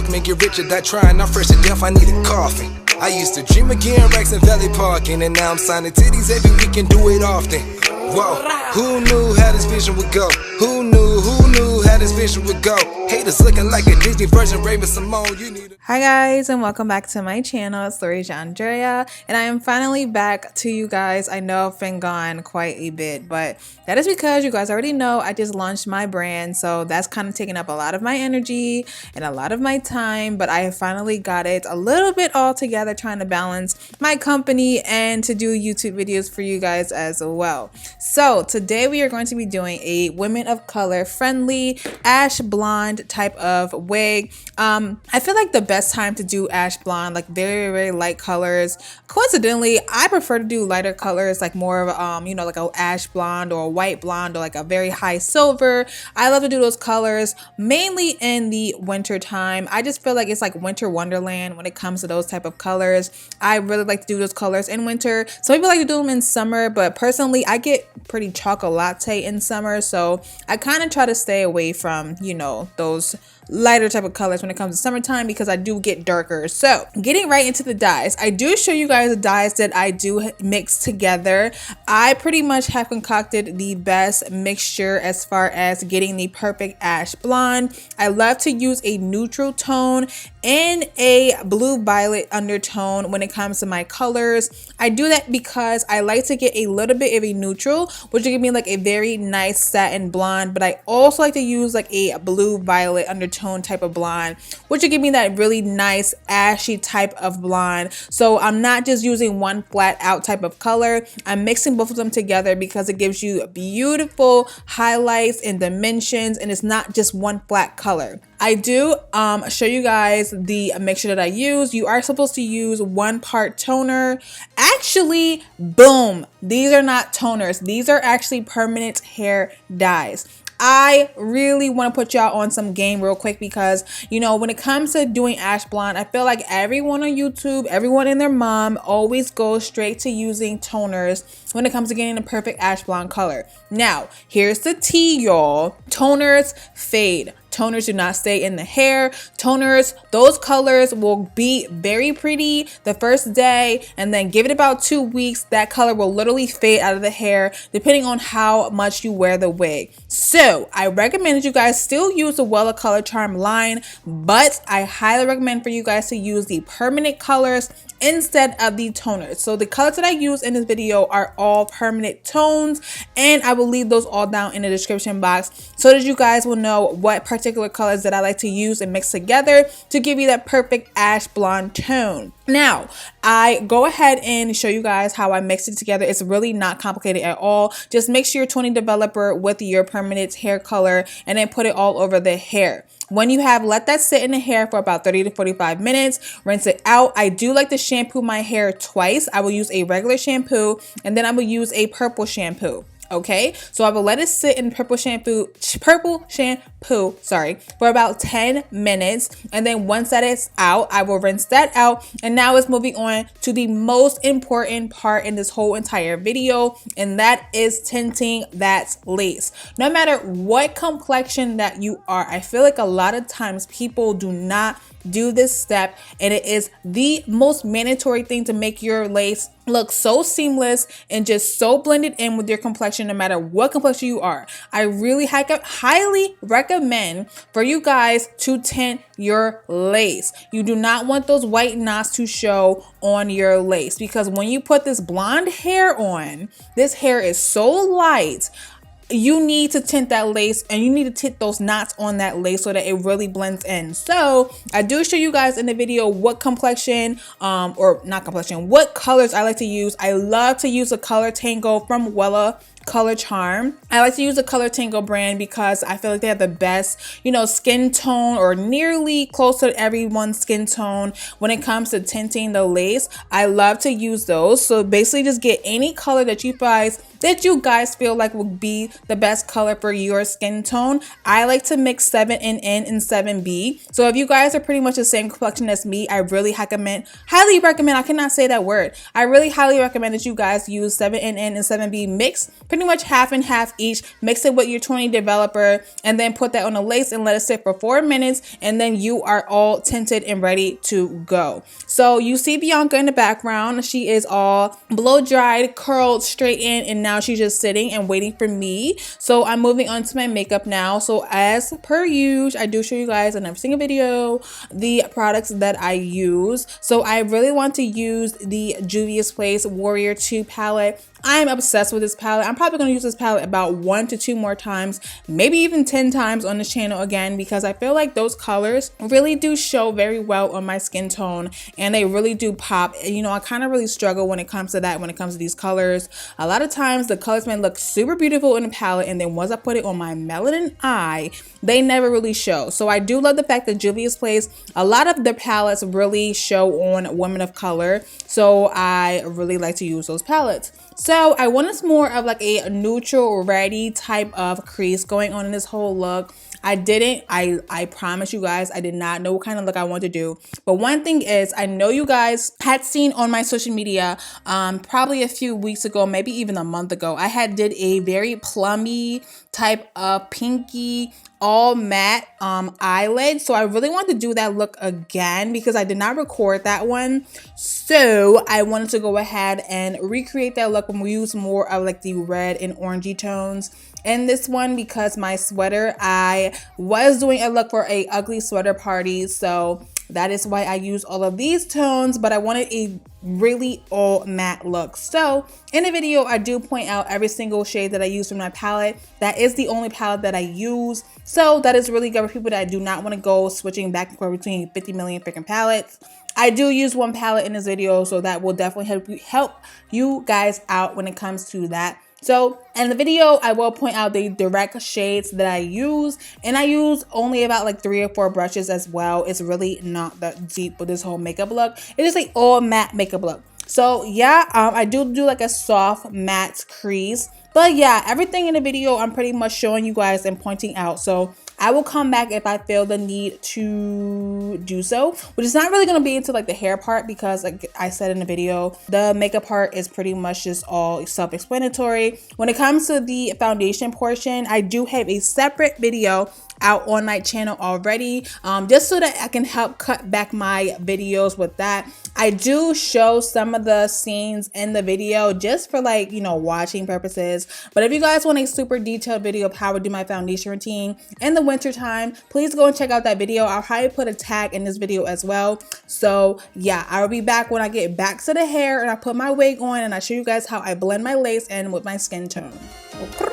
Walkman, get rich at that trying, I'm fresh to death, I need a coffin. I used to dream of getting racks in Valley Parking, and now I'm signing titties every week and do it often. Whoa, who knew how this vision would go? Who knew how this vision would go? Haters looking like a Disney version, Raven Simone, you need. Hi guys, and welcome back to my channel. It's Laurasia Andrea, and I am finally back to you guys. I know I've been gone quite a bit, but that is because you guys already know I just launched my brand, so that's kind of taking up a lot of my energy and a lot of my time, but I have finally got it a little bit all together, trying to balance my company and to do YouTube videos for you guys as well. So today we are going to be doing a women of color friendly ash blonde type of wig. I feel like the best time to do ash blonde, like very light colors. Coincidentally, I prefer to do lighter colors, like more of you know, like a ash blonde or a white blonde or like a very high silver. I love to do those colors mainly in the winter time. I just feel like it's like winter wonderland when it comes to those type of colors. I really like to do those colors in winter. Some people like to do them in summer, but personally I get pretty chocolate latte in summer, so I kind of try to stay away from, you know, those lighter type of colors when it comes to summertime because I do get darker. So getting right into the dyes, I do show you guys the dyes that I do mix together. I pretty much have concocted the best mixture as far as getting the perfect ash blonde. I love to use a neutral tone and a blue violet undertone when it comes to my colors. I do that because I like to get a little bit of a neutral, which will give me like a very nice satin blonde, but I also like to use like a blue violet undertone type of blonde, which will give me that really nice ashy type of blonde. So I'm not just using one flat out type of color. I'm mixing both of them together because it gives you beautiful highlights and dimensions, and it's not just one flat color. I do show you guys the mixture that I use. You are supposed to use 1 part toner. Actually, boom, these are not toners. These are actually permanent hair dyes. I really want to put y'all on some game real quick because, you know, when it comes to doing ash blonde, I feel like everyone on YouTube, everyone and their mom always goes straight to using toners when it comes to getting the perfect ash blonde color. Now, here's the tea, y'all. Toners fade. Toners do not stay in the hair. Toners, those colors will be very pretty the first day, and then give it about 2 weeks, that color will literally fade out of the hair depending on how much you wear the wig. So I recommend that you guys still use the Wella Color Charm line, but I highly recommend for you guys to use the permanent colors instead of the toners. So the colors that I use in this video are all permanent tones, and I will leave those all down in the description box so that you guys will know what particular colors that I like to use and mix together to give you that perfect ash blonde tone. Now, I go ahead and show you guys how I mix it together. It's really not complicated at all. Just mix your 20 developer with your permanent hair color and then put it all over the hair. When you have let that sit in the hair for about 30 to 45 minutes, rinse it out. I do like to shampoo my hair twice. I will use a regular shampoo and then I will use a purple shampoo. Okay, so I will let it sit in purple shampoo, for about 10 minutes. And then once that is out, I will rinse that out. And now it's moving on to the most important part in this whole entire video, and that is tinting that lace. No matter what complexion that you are, I feel like a lot of times people do not do this step, and it is the most mandatory thing to make your lace look so seamless and just so blended in with your complexion, no matter what complexion you are. I really highly recommend for you guys to tint your lace. You do not want those white knots to show on your lace, because when you put this blonde hair on, this hair is so light. You need to tint that lace, and you need to tint those knots on that lace so that it really blends in. So I do show you guys in the video what complexion, what colors I like to use. I love to use a color Tango from Wella Color Charm. I like to use the Color Tango brand because I feel like they have the best, you know, skin tone, or nearly close to everyone's skin tone when it comes to tinting the lace. I love to use those. So basically just get any color that you guys feel like would be the best color for your skin tone. I like to mix 7NN and 7B. So if you guys are pretty much the same complexion as me, I really highly recommend, I cannot say that word. I really highly recommend that you guys use 7NN and 7B mix pretty much half and half each. Mix it with your 20 developer and then put that on a lace and let it sit for 4 minutes, and then you are all tinted and ready to go. So you see Bianca in the background. She is all blow dried, curled, straightened, and now she's just sitting and waiting for me. So I'm moving on to my makeup now. So as per usual, I do show you guys in every single video the products that I use. So I really want to use the Juvias Warrior 2 palette. I'm obsessed with this palette. I'm probably going to use this palette about 1 to 2 more times, maybe even 10 times on this channel again, because I feel like those colors really do show very well on my skin tone and they really do pop. You know, I kind of really struggle when it comes to that, when it comes to these colors. A lot of times the colors may look super beautiful in the palette, and then once I put it on my melanin eye, they never really show. So I do love the fact that Juvias Place, a lot of their palettes really show on women of color. So I really like to use those palettes. So I wanted more of like a neutral ready type of crease going on in this whole look. I promise you guys, I did not know what kind of look I wanted to do. But one thing is, I know you guys had seen on my social media, probably a few weeks ago, maybe even a month ago, I had did a very plummy type of pinky all matte eyelid. So I really want to do that look again because I did not record that one. So I wanted to go ahead and recreate that look and we use more of like the red and orangey tones in this one, because my sweater, I was doing a look for a ugly sweater party, so that is why I use all of these tones, but I wanted a really all matte look. So in the video, I do point out every single shade that I use from my palette. That is the only palette that I use, so that is really good for people that do not want to go switching back and forth between 50 million freaking palettes. I do use one palette in this video, so that will definitely help you guys out when it comes to that. So in the video, I will point out the direct shades that I use, and I use only about like 3 or 4 brushes as well. It's really not that deep with this whole makeup look. It is like all matte makeup look. So yeah, I do like a soft matte crease. But yeah, everything in the video I'm pretty much showing you guys and pointing out. So I will come back if I feel the need to do so, which is not really going to be into like the hair part, because like I said in the video, the makeup part is pretty much just all self-explanatory. When it comes to the foundation portion, I do have a separate video out on my channel already, just so that I can help cut back my videos with that. I do show some of the scenes in the video just for like, you know, watching purposes. But if you guys want a super detailed video of how I do my foundation routine in the winter time, please go and check out that video. I'll probably put a tag in this video as well. So yeah, I will be back when I get back to the hair and I put my wig on and I show you guys how I blend my lace in with my skin tone. Okay.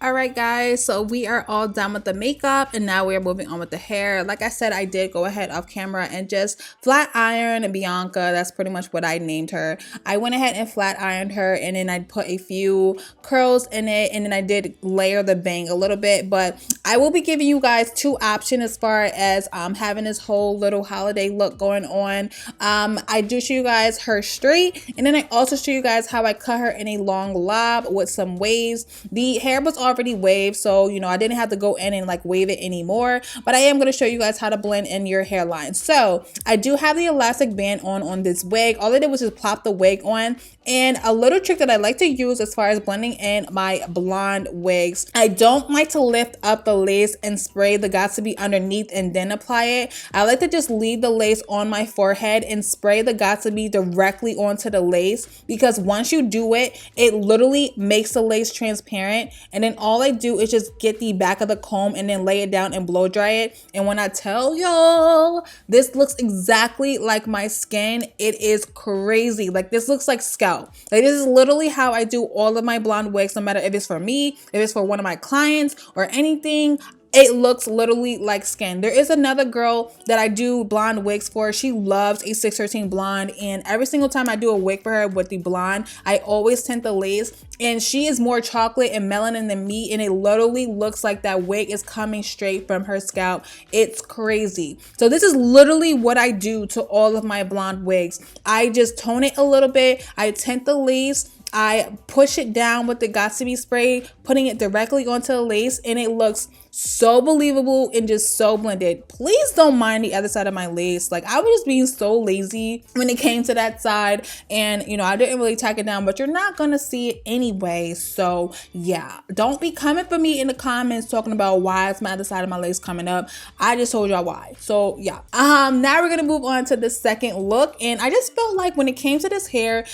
Alright guys, so we are all done with the makeup and now we're moving on with the hair. Like I said, I did go ahead off camera and just flat iron Bianca. That's pretty much what I named her. I went ahead and flat ironed her and then I put a few curls in it and then I did layer the bang a little bit. But I will be giving you guys two options as far as having this whole little holiday look going on. I do show you guys her straight and then I also show you guys how I cut her in a long lob with some waves. The hair was already waved, so you know I didn't have to go in and like wave it anymore, but I am going to show you guys how to blend in your hairline. So I do have the elastic band on this wig. All I did was just plop the wig on, and a little trick that I like to use as far as blending in my blonde wigs, I don't like to lift up the lace and spray the Got2b underneath and then apply it. I like to just leave the lace on my forehead and spray the Got2b directly onto the lace, because once you do it, it literally makes the lace transparent, and then all I do is just get the back of the comb and then lay it down and blow dry it. And when I tell y'all, this looks exactly like my skin. It is crazy. Like, this looks like scalp. Like, this is literally how I do all of my blonde wigs, no matter if it's for me, if it's for one of my clients or anything. It looks literally like skin. There is another girl that I do blonde wigs for. She loves a 613 blonde, and every single time I do a wig for her with the blonde, I always tint the lace, and she is more chocolate and melanin than me, and it literally looks like that wig is coming straight from her scalp. It's crazy. So this is literally what I do to all of my blonde wigs. I just tone it a little bit, I tint the lace, I push it down with the Got2b spray, putting it directly onto the lace, and it looks so believable and just so blended. Please don't mind the other side of my lace. Like, I was just being so lazy when it came to that side, and you know, I didn't really tack it down, but you're not gonna see it anyway. So yeah, don't be coming for me in the comments talking about why is my other side of my lace coming up. I just told y'all why. So yeah, now we're gonna move on to the second look, and I just felt like when it came to this hair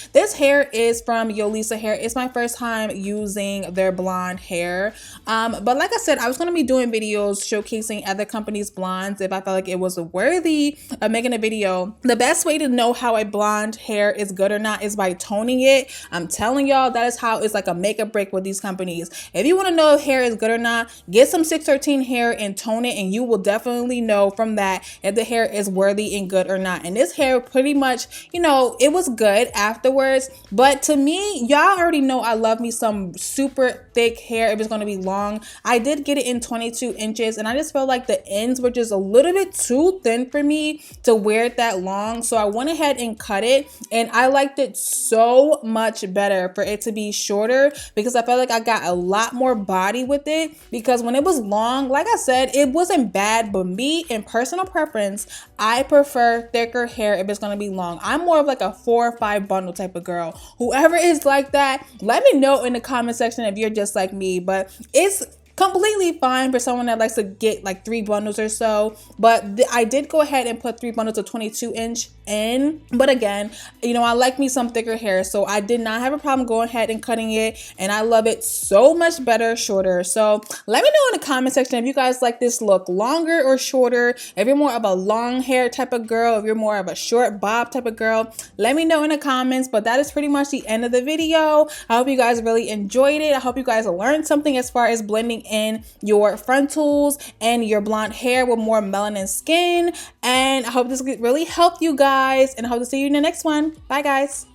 is from Yolissa hair. It's my first time using their blonde hair, but like I said, I was gonna be doing videos showcasing other companies' blondes if I felt like it was worthy of making a video. The best way to know how a blonde hair is good or not is by toning it. I'm telling y'all, that is how it's like a make or break with these companies. If you want to know if hair is good or not, get some 613 hair and tone it, and you will definitely know from that if the hair is worthy and good or not. And this hair pretty much, you know, it was good afterwards, but to me, y'all already know I love me some super thick hair if it's going to be long. I did get it in 22 inches, and I just felt like the ends were just a little bit too thin for me to wear it that long, so I went ahead and cut it, and I liked it so much better for it to be shorter because I felt like I got a lot more body with it. Because when it was long, like I said, it wasn't bad, but me, in personal preference, I prefer thicker hair if it's going to be long. I'm more of like a 4 or 5 bundle type of girl. Whoever is like that, let me know in the comment section if you're just like me. But it's completely fine for someone that likes to get like 3 bundles or so, but I did go ahead and put 3 bundles of 22 inch in. But again, you know, I like me some thicker hair, so I did not have a problem going ahead and cutting it, and I love it so much better shorter. So let me know in the comment section if you guys like this look longer or shorter, if you're more of a long hair type of girl, if you're more of a short bob type of girl. Let me know in the comments. But that is pretty much the end of the video. I hope you guys really enjoyed it. I hope you guys learned something as far as blending in your frontals and your blonde hair with more melanin skin, and I hope this really helped you guys, and I hope to see you in the next one. Bye guys.